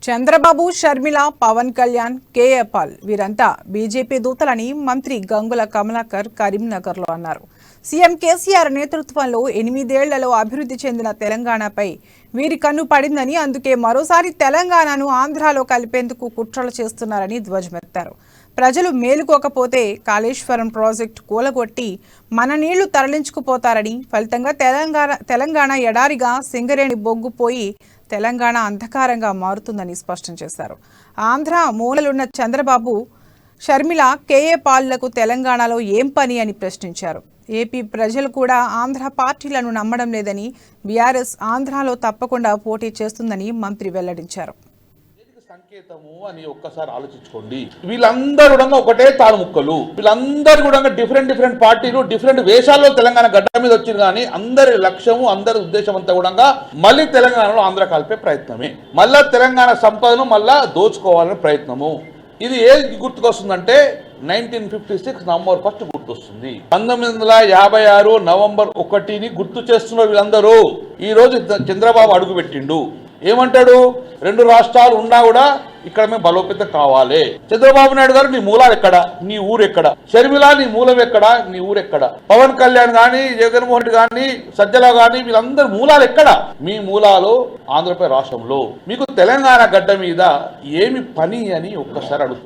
Chandrababu, Sharmila, Pawan Kalyan, KA Paul వీరంతా BJP దూతలని మంత్రి గంగుల కమలాకర్ కరీంనగర్లో అన్నారు. సీఎం కేసీఆర్ నేతృత్వంలో 8 ఏళ్లలో అభివృద్ధి చెందిన తెలంగాణపై వీరి కన్ను పడిందని, అందుకే మరోసారి తెలంగాణను ఆంధ్రాలో కలిపేందుకు కుట్రలు చేస్తున్నారని ధ్వజమెత్తారు. ప్రజలు మేలుకోకపోతే కాళేశ్వరం ప్రాజెక్టు కూలగొట్టి మన నీళ్లు తరలించుకుపోతారని, ఫలితంగా తెలంగాణ ఎడారిగా సింగరేణి బొగ్గుపోయి తెలంగాణ అంధకారంగా మారుతుందని స్పష్టం చేశారు. ఆంధ్ర మూలలున్న చంద్రబాబు, షర్మిల, కేఏ పాల్లకు తెలంగాణలో ఏం పని అని ప్రశ్నించారు. ఏపీ ప్రజలు కూడా ఆంధ్ర పార్టీలను నమ్మడం లేదని, బీఆర్ఎస్ ఆంధ్రాలో తప్పకుండా పోటీ చేస్తుందని మంత్రి వెల్లడించారు. సంకేతము అని ఒక్కసారి ఆలోచించుకోండి. వీళ్ళందరూ కూడా ఒకటే తాను ముక్కలు, వీళ్ళందరూ కూడా డిఫరెంట్ పార్టీలు డిఫరెంట్ వేషాల్లో తెలంగాణ గడ్డ మీద వచ్చింది. కానీ అందరి లక్ష్యము, అందరి ఉద్దేశం అంతా కూడా మళ్ళీ తెలంగాణలో ఆంధ్ర కలిపే ప్రయత్నమే, మళ్ళా తెలంగాణ సంపదను మళ్ళా దోచుకోవాలనే ప్రయత్నము. ఇది ఏది గుర్తుకొస్తుందంటే 1956 నవంబర్ 1 గుర్తొస్తుంది. 1956 నవంబర్ 1 గుర్తు చేస్తున్నారు వీళ్ళందరూ. ఈ రోజు చంద్రబాబు అడుగు పెట్టిండు, ఏమంటాడు? 2 రాష్ట్రాలు ఉన్నా కూడా ఇక్కడ మేము బలోపేతం కావాలి. చంద్రబాబు నాయుడు గారు, నీ మూలాలు ఎక్కడ, నీ ఊరు ఎక్కడ? షర్మిల, నీ మూలం ఎక్కడ, నీ ఊరు ఎక్కడ? పవన్ కళ్యాణ్ గాని, జగన్మోహన్ రెడ్డి గాని, సజ్జల గాని, వీళ్ళందరూ మూలాలు ఎక్కడ? మీ మూలాలు ఆంధ్రప్రదేశ్ రాష్ట్రంలో. మీకు తెలంగాణ గడ్డ మీద ఏమి పని అని ఒక్కసారి అడుగుతుంది.